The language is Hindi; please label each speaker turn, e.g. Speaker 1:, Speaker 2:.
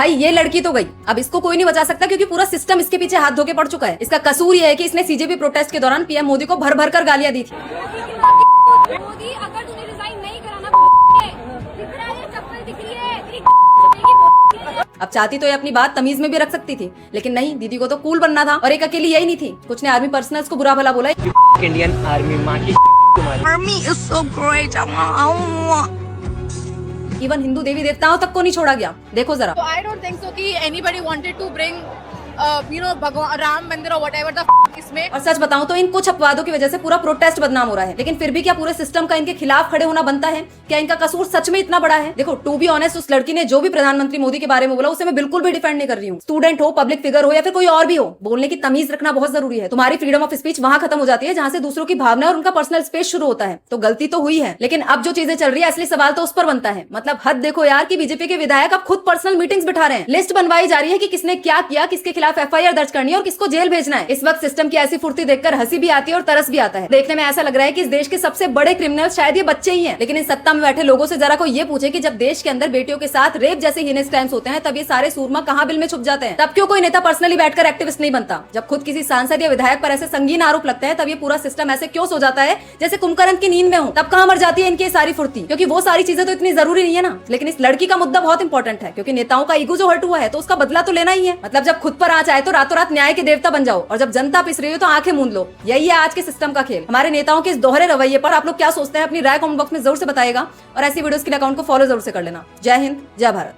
Speaker 1: भाई ये लड़की तो गई, अब इसको कोई नहीं बचा सकता क्योंकि पूरा सिस्टम इसके पीछे हाथ धोके पड़ चुका है। इसका कसूर ये है कि इसने सीजेपी प्रोटेस्ट के दौरान पीएम मोदी को भर भर कर गालियां दी थी।
Speaker 2: मोदी अगर तूने रिजाइन नहीं कराना चप्पल दिख रही है।
Speaker 1: अब चाहती तो ये अपनी बात तमीज में भी रख सकती थी, लेकिन नहीं, दीदी को तो कूल बनना था। और एक अकेली यही नहीं थी, कुछ ने आर्मी पर्सनल्स को बुरा भला बोला।
Speaker 3: इंडियन आर्मी माँ की
Speaker 4: Army is so great.
Speaker 1: Even Hindu देवी देवताओं तक को नहीं छोड़ा गया। देखो जरा।
Speaker 5: So I don't think so कि anybody wanted to bring भगवान राम मंदिर और whatever the इसमें।
Speaker 1: और सच बताऊं तो इन कुछ अपवादों की वजह से पूरा प्रोटेस्ट बदनाम हो रहा है, लेकिन फिर भी क्या पूरे सिस्टम का इनके खिलाफ खड़े होना बनता है? क्या इनका कसूर सच में इतना बड़ा है? देखो, टू बी ऑनेस्ट, उस लड़की ने जो भी प्रधानमंत्री मोदी के बारे में बोला उसे मैं बिल्कुल भी डिफेंड नहीं कर रही हूँ। स्टूडेंट हो, पब्लिक फिगर हो या फिर कोई और भी हो, बोलने की तमीज रखना बहुत जरूरी है। तुम्हारी फ्रीडम ऑफ स्पीच वहां खत्म हो जाती है जहां से दूसरों की भावना और उनका पर्सनल स्पेस शुरू होता है। तो गलती तो हुई है, लेकिन अब जो चीजें चल रही है असली सवाल तो उस पर बनता है। मतलब हद देखो यार कि बीजेपी के विधायक अब खुद पर्सनल मीटिंग्स बिठा रहे हैं, लिस्ट बनवाई जा रही है कि किसने क्या किया, किसके खिलाफ एफआईआर दर्ज करनी है और किसको जेल भेजना है। इस वक्त सिस्टम की ऐसी फुर्ती देखकर हंसी भी आती है और तरस भी आता है। देखने में ऐसा लग रहा है कि इस देश के सबसे बड़े क्रिमिनल शायद ये बच्चे ही हैं। लेकिन इन सत्ता में बैठे लोगों से जरा कोई ये पूछे कि जब देश के अंदर बेटियों के साथ रेप जैसे हीनस क्राइम्स होते हैं तब ये सारे सूरमा कहाँ बिल में छुप जाते हैं? तब क्यों कोई नेता पर्सनली बैठकर एक्टिविस्ट नहीं बनता? जब खुद किसी सांसद या विधायक पर ऐसे संगीन आरोप लगते हैं तब ये पूरा सिस्टम ऐसे क्यों सो जाता है जैसे कुंभकर्ण की नींद में हो? तब कहाँ मर जाती है इनकी सारी फुर्ती? क्योंकि वो सारी चीजें तो इतनी जरूरी नहीं है ना। लेकिन इस लड़की का मुद्दा बहुत इंपॉर्टेंट है क्योंकि नेताओं का ईगो जो हर्ट हुआ है तो उसका बदला तो लेना ही है। मतलब जब खुद पर आंच आए तो रातों रात न्याय के देवता बन जाओ और जब जनता पिस रही हो तो आंखें मूंद लो। यही है आज के सिस्टम का खेल। हमारे नेताओं के इस दोहरे रवैये पर आप लोग क्या सोचते हैं? अपनी राय कमेंट बॉक्स में जरूर से बताइएगा और ऐसी वीडियोस के लिए अकाउंट को फॉलो जरूर से कर लेना। जय हिंद, जय भारत।